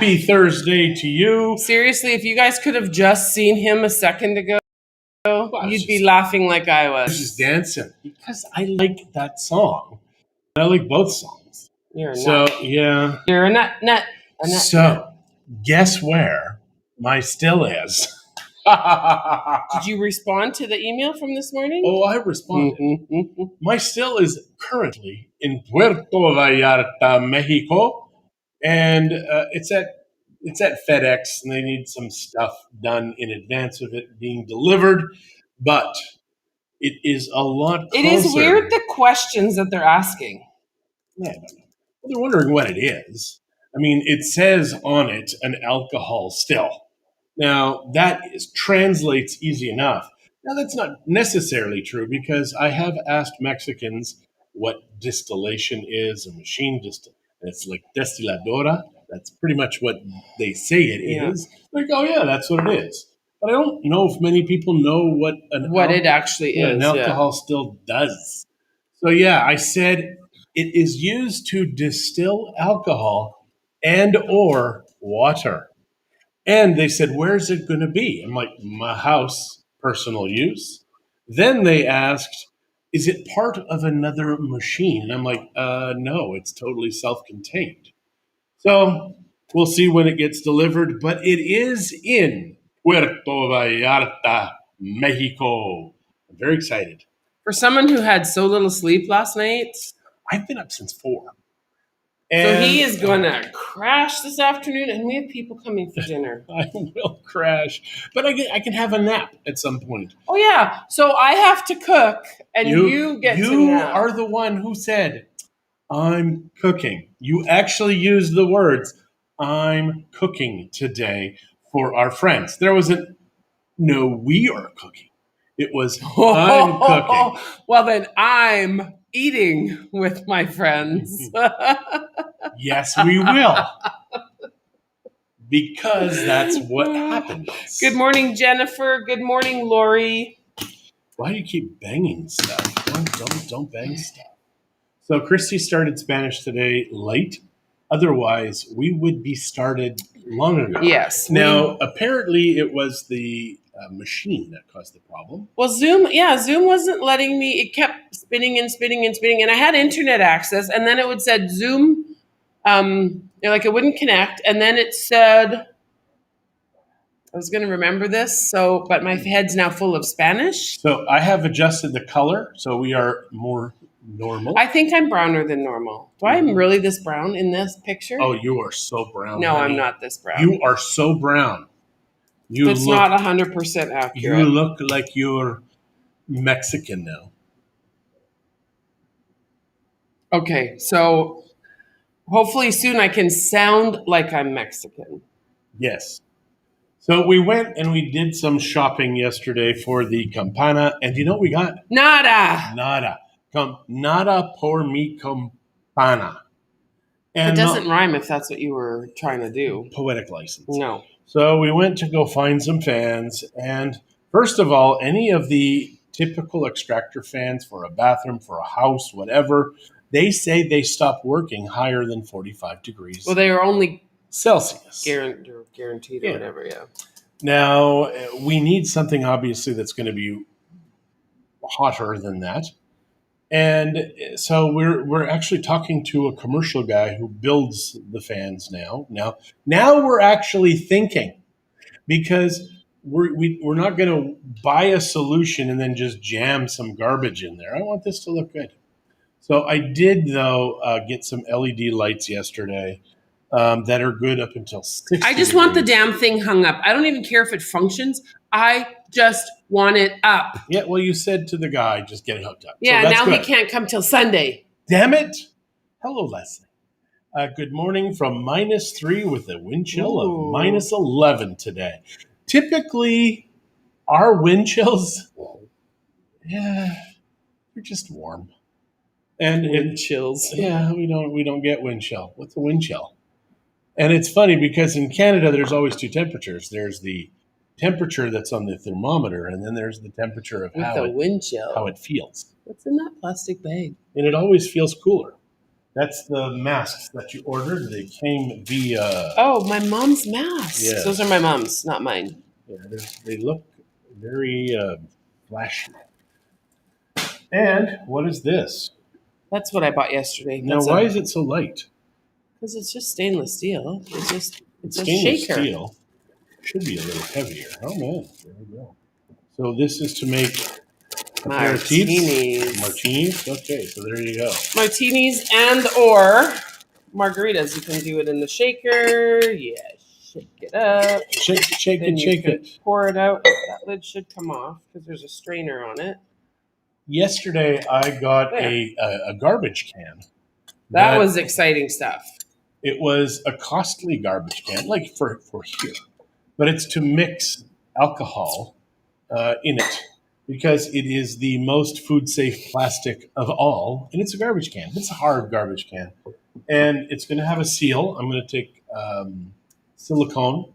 Happy Thursday to you. Seriously, if you guys could have just seen him a second ago, you'd be laughing like I was. I was just dancing because I like that song. I like both songs. You're a nut. Yeah. You're a nut. Guess where my still is? Did you respond to the email from this morning? Oh, I responded. My still is currently in Puerto Vallarta, Mexico, and it's at FedEx, and they need some stuff done in advance of it being delivered. But it is a lot closer. It is weird the questions that they're asking. Yeah, I don't know. Well, they're wondering what it is. I mean, it says on it an alcohol still. Now, that translates easy enough. Now, that's not necessarily true because I have asked Mexicans what distillation is, a machine distillation. It's like destiladora. That's pretty much what they say it is. Like, oh, yeah, that's what it is. But I don't know if many people know what it actually is. An alcohol still does. So, yeah, I said it is used to distill alcohol and or water. And they said, where's it going to be? I'm like, my house, personal use. Then they asked, is it part of another machine? And I'm like, no, it's totally self-contained. So we'll see when it gets delivered, but it is in Puerto Vallarta, Mexico. I'm very excited. For someone who had so little sleep last night. I've been up since 4. So he is going to crash this afternoon, and we have people coming for dinner. I will crash, but I can have a nap at some point. Oh, yeah. So I have to cook, and you get to nap. You are the one who said, I'm cooking. You actually used the words, I'm cooking today for our friends. There wasn't, no, we are cooking. It was, I'm cooking. Well, then I'm eating with my friends. Yes, we will. Because that's what happens. Good morning, Jennifer. Good morning, Lori. Why do you keep banging stuff? Don't bang stuff. So Christie started Spanish today late. Otherwise, we would be started long ago. Yes. Now, apparently it was the machine that caused the problem. Well, Zoom wasn't letting me. It kept spinning and spinning and spinning, and I had internet access, and then it would said Zoom, like it wouldn't connect, and then it said, I was going to remember this, but my head's now full of Spanish. So I have adjusted the color, so we are more normal. I think I'm browner than normal. Do I am really this brown in this picture? Oh, you are so brown. No, honey. I'm not this brown. You are so brown. It's not 100% accurate. You look like you're Mexican now. Okay, so hopefully soon I can sound like I'm Mexican. Yes. So we went and we did some shopping yesterday for the campana, and you know what we got? Nada. Nada por mi campana. And it doesn't rhyme if that's what you were trying to do. Poetic license. No. So we went to go find some fans, and first of all, any of the typical extractor fans for a bathroom, for a house, whatever, they say they stop working higher than 45 degrees. Well, they are only Celsius. Guaranteed or whatever, yeah. Now, we need something, obviously, that's going to be hotter than that. And so we're actually talking to a commercial guy who builds the fans now. Now we're actually thinking, because we're not going to buy a solution and then just jam some garbage in there. I want this to look good. So I did, though, get some LED lights yesterday that are good up until 60 I just want the damn thing hung up. I don't even care if it functions. I just want it up. Yeah, well, you said to the guy, just get it hooked up. Yeah, so now good. He can't come till Sunday. Damn it. Hello, Leslie. Good morning from -3 with a wind chill of -11 today. Typically, our wind chills, they're just warm. And wind chills. Yeah, we don't get wind chill. What's a wind chill? And it's funny because in Canada, there's always two temperatures. There's the temperature that's on the thermometer, and then there's the temperature of how it feels. What's in that plastic bag? And it always feels cooler. That's the masks that you ordered. They came via. Oh, my mom's masks. Yeah. Those are my mom's, not mine. Yeah, they look very flashy. And what is this? That's what I bought yesterday. Now, why is it so light? Because it's just stainless steel. It's a Stainless shaker. steel should be a little heavier. Oh man, there we go. So this is to make Martinis. Martinis. Okay, so there you go. Martinis and or margaritas. You can do it in the shaker. Yeah, shake it up. Shake Then it. Pour it out. That lid should come off because there's a strainer on it. Yesterday, I got a garbage can. That was exciting stuff. It was a costly garbage can, like for here, but it's to mix alcohol in it because it is the most food safe plastic of all, and it's a garbage can. It's a hard garbage can, and it's going to have a seal. I'm going to take silicone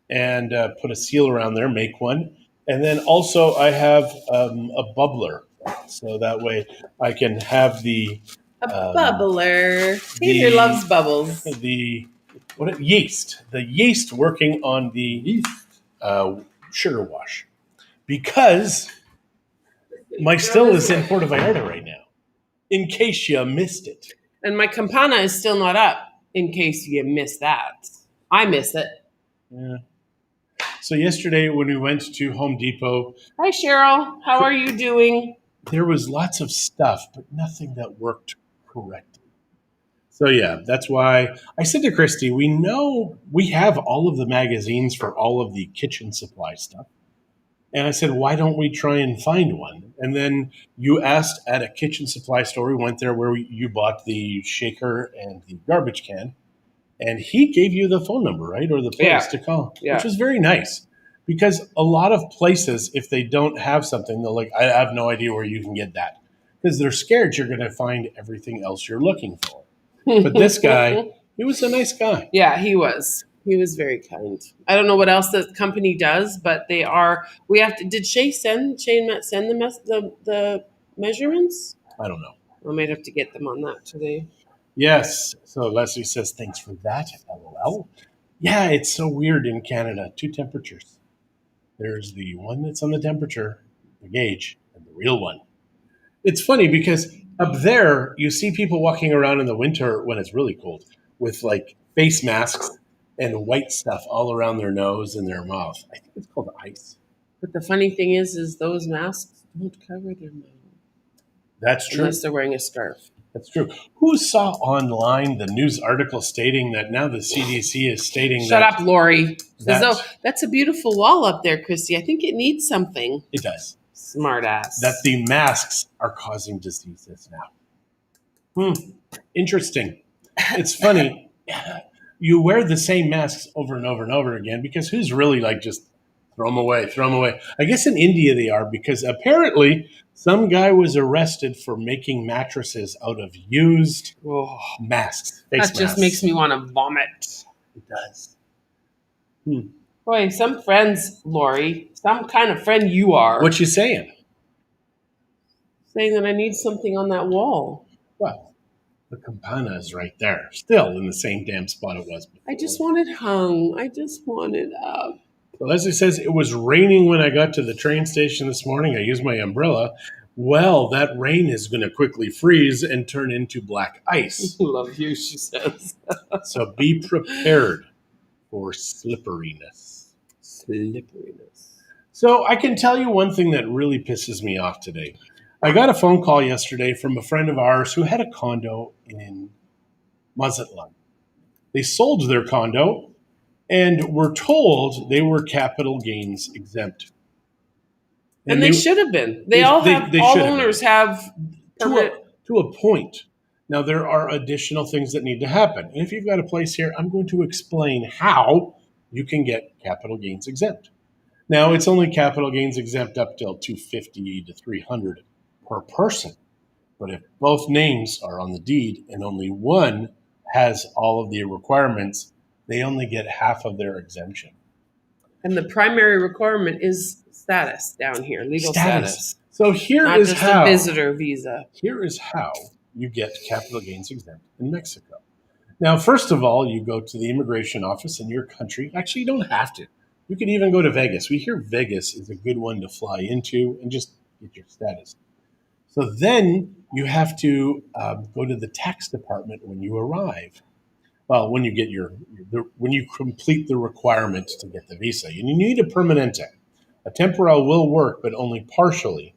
and put a seal around there, make one, and then also I have a bubbler, so that way I can have the bubbler. Peter loves bubbles. Yeast. The yeast working on the sugar wash. Because my still is in Puerto Vallarta right now. In case you missed it. And my campana is still not up. In case you missed that. I miss it. Yeah. So yesterday when we went to Home Depot. Hi Cheryl. How are you doing? There was lots of stuff, but nothing that worked correctly. So yeah, that's why I said to Christie, we know we have all of the magazines for all of the kitchen supply stuff. And I said, why don't we try and find one? And then you asked at a kitchen supply store. We went there where you bought the shaker and the garbage can. And he gave you the phone number, right? Or the place to call, which was very nice. Because a lot of places, if they don't have something, they're like, I have no idea where you can get that. Because they're scared you're going to find everything else you're looking for. But this guy, he was a nice guy. Yeah, he was. He was very kind. I don't know what else the company does, but they are. We have to. Did Shane send the measurements? I don't know. We might have to get them on that today. Yes. So Leslie says, thanks for that. LOL. Yeah, it's so weird in Canada. 2 temperatures. There's the one that's on the temperature, the gauge, and the real one. It's funny because up there, you see people walking around in the winter when it's really cold with like face masks and white stuff all around their nose and their mouth. I think it's called ice. But the funny thing is those masks don't cover their mouth. That's true. Unless they're wearing a scarf. That's true. Who saw online the news article stating that now the CDC is stating Shut up, Lori. That's a beautiful wall up there, Christy. I think it needs something. It does. Smart ass. That the masks are causing diseases now. Interesting. It's funny. You wear the same masks over and over and over again because who's really like just throw them away. I guess in India they are because apparently some guy was arrested for making mattresses out of used masks. That just makes me want to vomit. It does. Boy, some friends, Lori, some kind of friend you are. What you saying? Saying that I need something on that wall. Well, the campana is right there, still in the same damn spot it was before. I just want it hung. I just want it up. Well, Leslie says, it was raining when I got to the train station this morning. I used my umbrella. Well, that rain is going to quickly freeze and turn into black ice. Love you, she says. So be prepared for slipperiness. So I can tell you one thing that really pisses me off today. I got a phone call yesterday from a friend of ours who had a condo in Mazatlan. They sold their condo and were told they were capital gains exempt. And they should have been. All owners have to a point. Now, there are additional things that need to happen. And if you've got a place here, I'm going to explain how you can get capital gains exempt. Now, it's only capital gains exempt up till $250 to $300 per person. But if both names are on the deed and only one has all of the requirements, they only get half of their exemption. And the primary requirement is status down here, legal status. So here Not is just how. a visitor visa. Here is how you get capital gains exempt in Mexico. Now, first of all, you go to the immigration office in your country. Actually, you don't have to. You could even go to Vegas. We hear Vegas is a good one to fly into and just get your status. So then you have to go to the tax department when you arrive. Well, when you get when you complete the requirements to get the visa, and you need a permanente. A temporal will work, but only partially,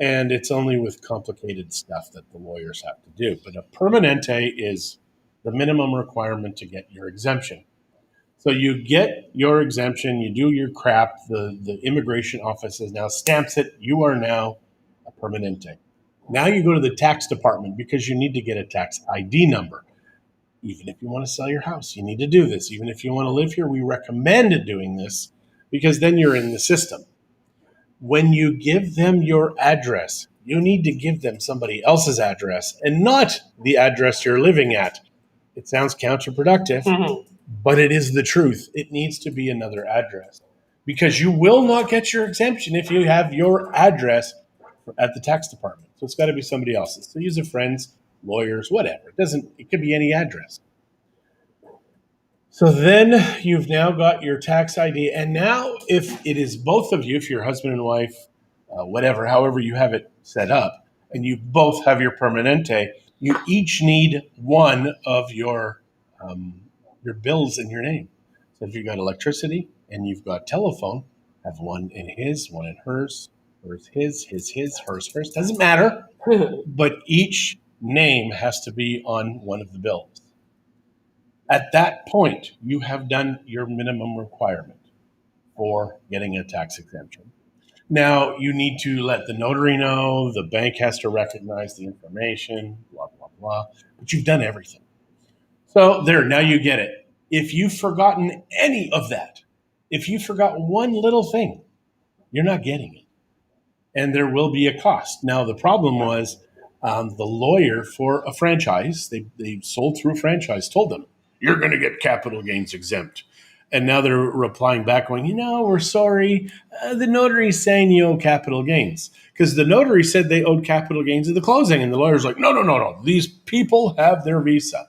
and it's only with complicated stuff that the lawyers have to do. But a permanente is the minimum requirement to get your exemption. So you get your exemption, you do your crap, the immigration office now stamps it, you are now a permanente. Now you go to the tax department because you need to get a tax ID number. Even if you want to sell your house, you need to do this. Even if you want to live here, we recommend doing this because then you're in the system. When you give them your address, you need to give them somebody else's address and not the address you're living at. It sounds counterproductive, but it is the truth. It needs to be another address because you will not get your exemption if you have your address at the tax department. So it's got to be somebody else's. So use a friend's, lawyers, whatever. It could be any address. So then you've now got your tax ID. And now if it is both of you, if you're husband and wife, whatever, however you have it set up, and you both have your permanente, you each need one of your bills in your name. So if you've got electricity and you've got telephone, have one in his, one in hers, hers, his, hers, doesn't matter. But each name has to be on one of the bills. At that point, you have done your minimum requirement for getting a tax exemption. Now, you need to let the notary know, the bank has to recognize the information, blah, blah, blah, but you've done everything. So there, now you get it. If you've forgotten any of that, if you forgot one little thing, you're not getting it. And there will be a cost. Now, the problem was the lawyer for a franchise, they sold through a franchise, told them, you're going to get capital gains exempt. And now they're replying back going, we're sorry. The notary is saying you owe capital gains. Because the notary said they owed capital gains at the closing. And the lawyer's like, no. These people have their visa.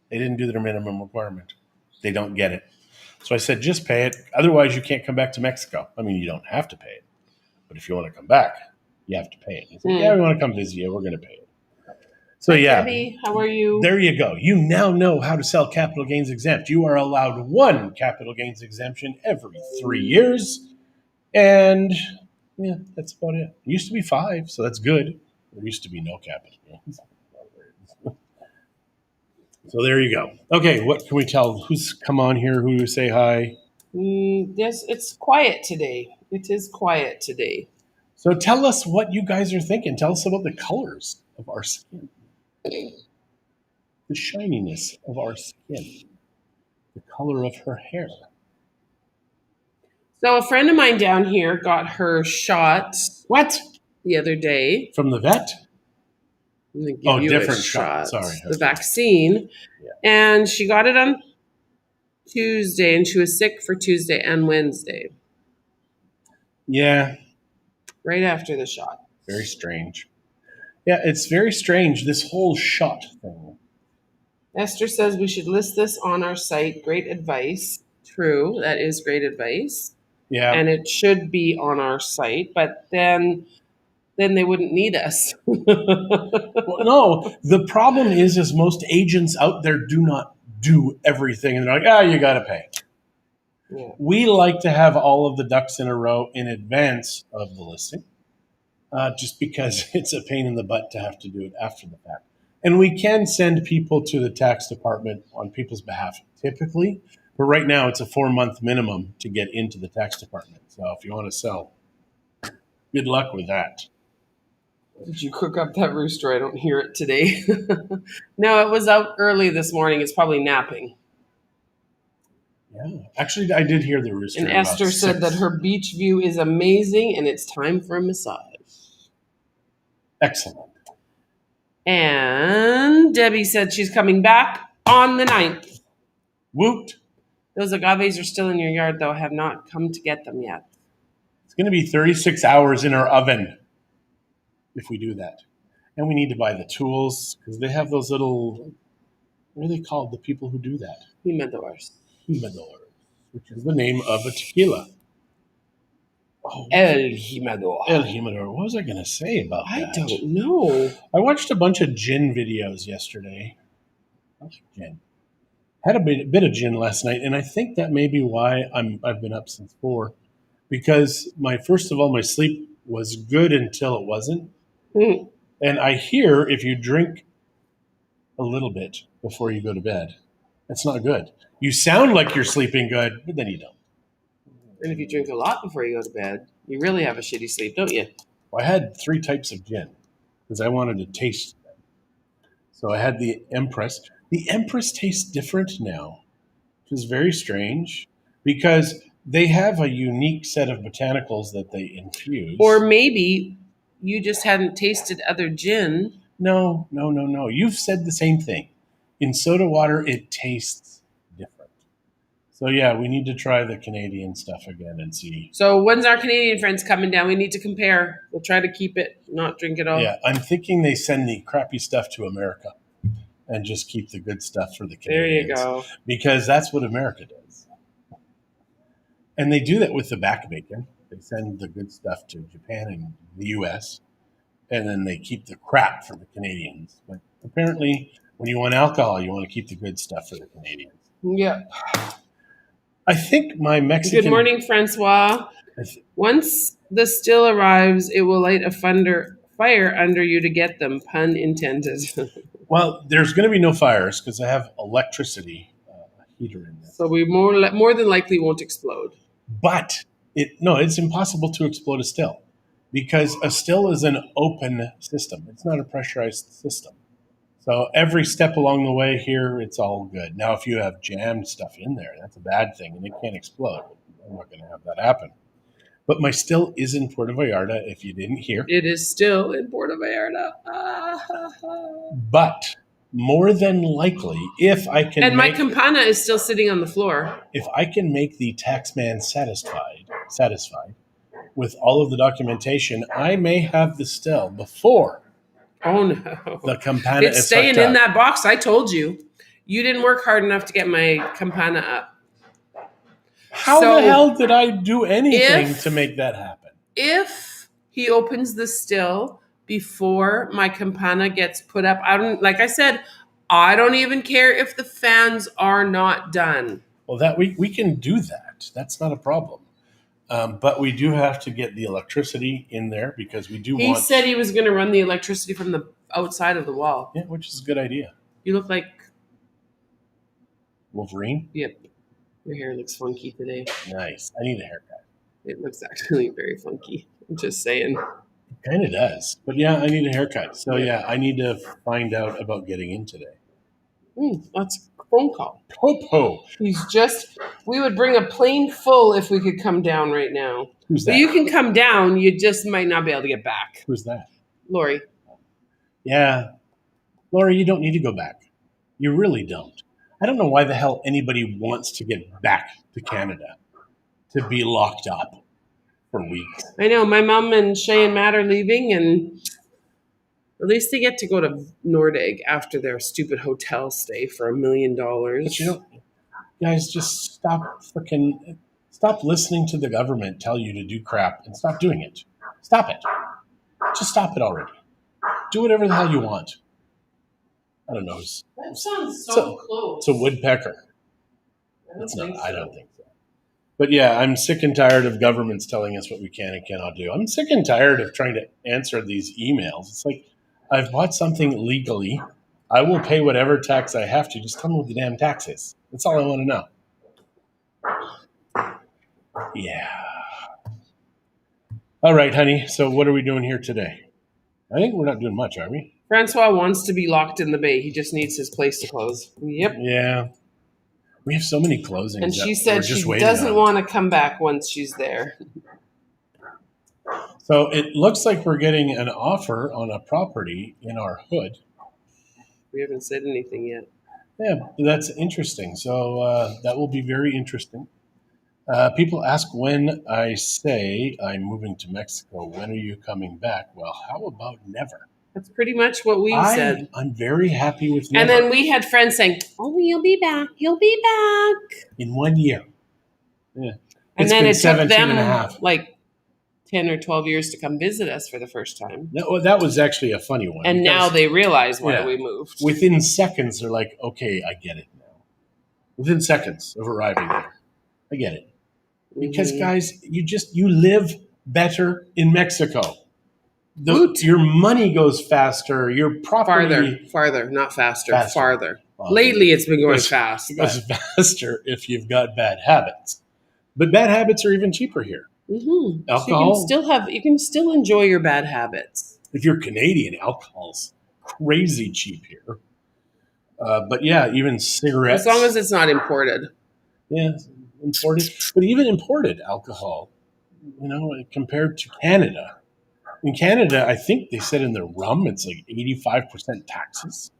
They didn't do their minimum requirement. They don't get it. So I said, just pay it. Otherwise, you can't come back to Mexico. I mean, you don't have to pay it. But if you want to come back, you have to pay it. He said, we want to come visit you. We're going to pay it. So yeah, Debbie, how are you? There you go. You now know how to sell capital gains exempt. You are allowed one capital gains exemption every 3 years. And yeah, that's about it. It used to be 5, so that's good. There used to be no capital gains. So there you go. Okay, what can we tell? Who's come on here? Who say hi? Yes, it's quiet today. It is quiet today. So tell us what you guys are thinking. Tell us about the colors of our skin. The shininess of our skin. The color of her hair. So a friend of mine down here got her shot. What? The other day. From the vet? Different shot. Sorry. The vaccine. Yeah. And she got it on Tuesday, and she was sick for Tuesday and Wednesday. Yeah. Right after the shot. Very strange. Yeah, it's very strange, this whole shot thing. Esther says we should list this on our site. Great advice. True, that is great advice. Yeah. And it should be on our site, but then they wouldn't need us. Well, no, the problem is most agents out there do not do everything. And they're like, you got to pay. Yeah. We like to have all of the ducks in a row in advance of the listing. Just because it's a pain in the butt to have to do it after the fact. And we can send people to the tax department on people's behalf typically, but right now it's a 4-month minimum to get into the tax department. So if you want to sell, good luck with that. Did you cook up that rooster? I don't hear it today. No, it was out early this morning. It's probably napping. Yeah, actually I did hear the rooster. And Esther said that her beach view is amazing and it's time for a massage. Excellent. And Debbie said she's coming back on the 9th. Woot. Those agaves are still in your yard, though. I have not come to get them yet. It's going to be 36 hours in our oven if we do that. And we need to buy the tools because they have those little, what are they called? The people who do that? Humidors. Humidor, which is the name of a tequila. Oh, El Humidor. El Humidor. What was I going to say about I that? don't know. I watched a bunch of gin videos yesterday. I like gin. Had a bit of gin last night, and I think that may be why I've been up since 4, because first of all, my sleep was good until it wasn't. Mm. And I hear if you drink a little bit before you go to bed, it's not good. You sound like you're sleeping good, but then you don't. And if you drink a lot before you go to bed, you really have a shitty sleep, don't you? Well, I had 3 types of gin because I wanted to taste them. So I had the Empress. The Empress tastes different now, which is very strange because they have a unique set of botanicals that they infuse. Or maybe you just hadn't tasted other gin. No. You've said the same thing. In soda water, it tastes different. So yeah, we need to try the Canadian stuff again and see. So when's our Canadian friends coming down? We need to compare. We'll try to keep it, not drink it all. Yeah, I'm thinking they send the crappy stuff to America and just keep the good stuff for the Canadians. There you go. Because that's what America does. And they do that with the back bacon. They send the good stuff to Japan and the US, and then they keep the crap for the Canadians. But apparently, when you want alcohol, you want to keep the good stuff for the Canadians. Yeah. I think my Mexican... Good morning, Francois. Once the still arrives, it will light a fire under you to get them, pun intended. Well, there's going to be no fires because I have electricity heater in there. So we more than likely won't explode. But it's impossible to explode a still because a still is an open system. It's not a pressurized system. So every step along the way here, it's all good. Now, if you have jammed stuff in there, that's a bad thing, and it can't explode. I'm not going to have that happen. But my still is in Puerto Vallarta, if you didn't hear. It is still in Puerto Vallarta. But more than likely, if I can and my campana is still sitting on the floor. If I can make the taxman satisfied with all of the documentation, I may have the still before. Oh no! The campana it's staying in that box. I told you. You didn't work hard enough to get my campana up. How the hell did I do anything to make that happen? If he opens the still before my campana gets put up, I don't even care if the fans are not done. Well, that we can do that. That's not a problem. But we do have to get the electricity in there because we do He said he was going to run the electricity from the outside of the wall. Yeah, which is a good idea. You look like Wolverine? Yep. Your hair looks funky today. Nice. I need a haircut. It looks actually very funky. I'm just saying. It kind of does. But yeah, I need a haircut. So yeah, I need to find out about getting in today. That's a phone call. Popo. We would bring a plane full if we could come down right now. Who's that? But you can come down, you just might not be able to get back. Who's that? Lori. Yeah. Lori, you don't need to go back. You really don't. I don't know why the hell anybody wants to get back to Canada to be locked up for weeks. I know. My mom and Shay and Matt are leaving, and at least they get to go to Nordegg after their stupid hotel stay for $1 million. But guys, just stop listening to the government tell you to do crap and stop doing it. Stop it. Just stop it already. Do whatever the hell you want. I don't know. That sounds so close. It's a woodpecker. I don't think so. But yeah, I'm sick and tired of governments telling us what we can and cannot do. I'm sick and tired of trying to answer these emails. It's like, I've bought something legally. I will pay whatever tax I have to. Just tell me what the damn tax is. That's all I want to know. Yeah. All right, honey. So what are we doing here today? I think we're not doing much, are we? Francois wants to be locked in the bay. He just needs his place to close. Yep. Yeah. We have so many closings. And she said she doesn't want to come back once she's there. So it looks like we're getting an offer on a property in our hood. We haven't said anything yet. Yeah, that's interesting. So that will be very interesting. People ask when I say I'm moving to Mexico, when are you coming back? Well, how about never? That's pretty much what we said. I'm very happy with And never then we had friends saying, "Oh, he'll be back. He'll be back." in 1 year. Yeah. And It's then been it took 17 and a them half. like 10 or 12 years to come visit us for the first time. No, that was actually a funny one. And now they realize why Yeah. we moved. Within seconds, they're like, okay, I get it now. Within seconds of arriving there. I get it. Because guys, you live better in Mexico. Your money goes faster. Your property farther, not faster, Faster. farther. Lately, it's been going Goes- fast. It goes faster if you've got bad habits. But bad habits are even cheaper here. Mm-hmm. Alcohol. So you can still enjoy your bad habits. If you're Canadian, alcohol's crazy cheap here. But yeah, even cigarettes. As long as it's not imported. Yeah, imported. But even imported alcohol, compared to Canada. In Canada, I think they said in their rum, it's like 85% taxes.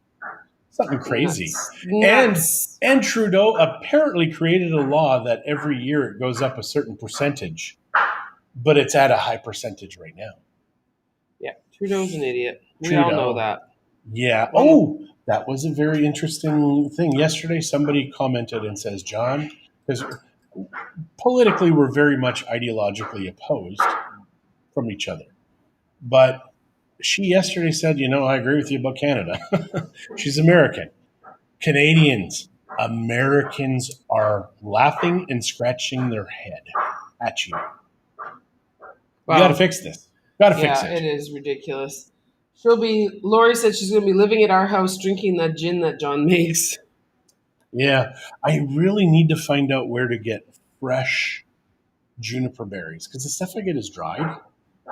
Something crazy. Nuts. And Trudeau apparently created a law that every year it goes up a certain percentage, but it's at a high percentage right now. Yeah, Trudeau's an idiot. We all know that. Yeah. Oh, that was a very interesting thing. Yesterday, somebody commented and says, John, because politically we're very much ideologically opposed from each other. But she yesterday said, I agree with you about Canada. She's American. Americans are laughing and scratching their head at you. Wow. You got to fix this. Got to fix it. Yeah, it is ridiculous. Lori said she's going to be living at our house drinking that gin that John makes. Yeah. I really need to find out where to get fresh juniper berries because the stuff I get is dried.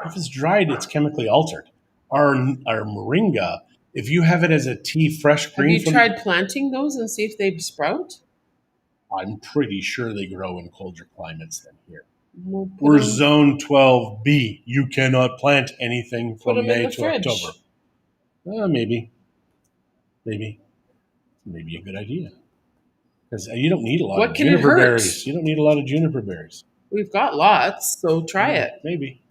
If it's dried, it's chemically altered. Our moringa, if you have it as a tea, fresh green. Have you tried planting those and see if they sprout? I'm pretty sure they grow in colder climates than here. We're zone 12B. You cannot plant anything from May to October. Maybe a good idea. Because you don't need a lot of juniper berries. You don't need a lot of juniper berries. We've got lots, so try it. Maybe.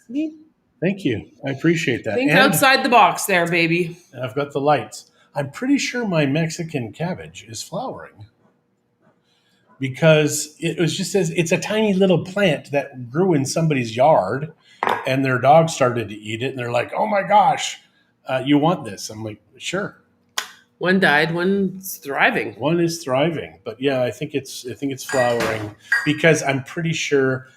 See? Thank you. I appreciate that. Think outside the box there, baby. I've got the lights. I'm pretty sure my Mexican cabbage is flowering. Because it was just it's a tiny little plant that grew in somebody's yard and their dog started to eat it and they're like, oh my gosh, you want this? I'm like, sure. One died, one's thriving. One is thriving. But yeah, I think it's flowering because I'm pretty sure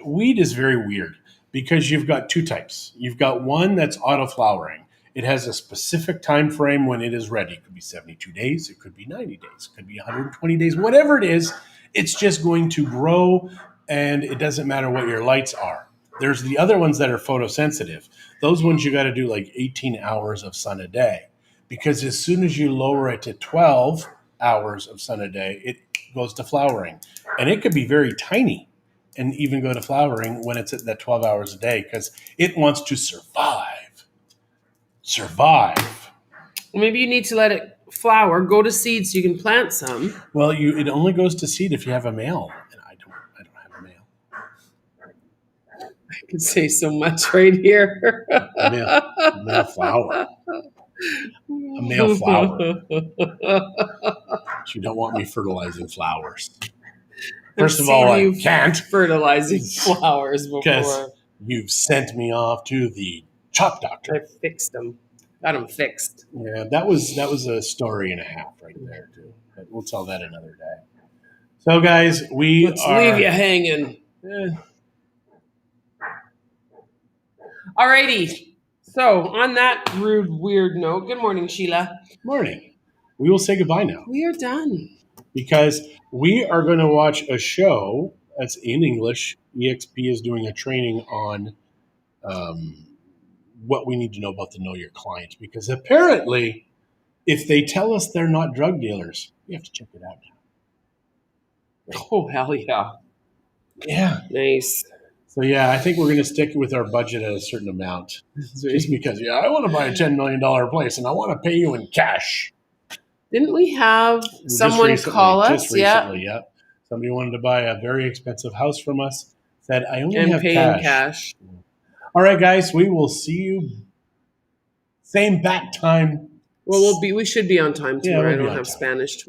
weed is very weird because you've got two types. You've got one that's auto flowering. It has a specific time frame when it is ready. It could be 72 days. It could be 90 days. It could be 120 days. Whatever it is, it's just going to grow, and it doesn't matter what your lights are. There's the other ones that are photosensitive. Those ones you got to do like 18 hours of sun a day because as soon as you lower it to 12 hours of sun a day, it goes to flowering. And it could be very tiny and even go to flowering when it's at that 12 hours a day because it wants to survive. Maybe you need to let it flower, go to seed so you can plant some. Well, it only goes to seed if you have a male, and I don't have a male. I could say so much right here. A male flower. A male flower. You don't want me fertilizing flowers. First of all, I can't fertilizing flowers because you've sent me off to the chop doctor. I fixed them. Got them fixed. Yeah, that was a story and a half right there too. But we'll tell that another day. So, guys, let's leave you hanging. Alrighty. So, on that rude, weird note, good morning, Sheila. Morning. We will say goodbye now. We are done because we are going to watch a show that's in English. EXP is doing a training on what we need to know about the Know Your Client, because apparently if they tell us they're not drug dealers, we have to check it out now. Oh, hell yeah. Yeah. Nice. So, yeah, I think we're going to stick with our budget at a certain amount just because, I want to buy a $10 million place and I want to pay you in cash. Didn't we have someone call us? Just recently, yeah. Somebody wanted to buy a very expensive house from us, said, I only have cash. All right, guys, we will see you Same bat time. Well, we should be on time Yeah, tomorrow. we'll I be don't on have time. Spanish tomorrow.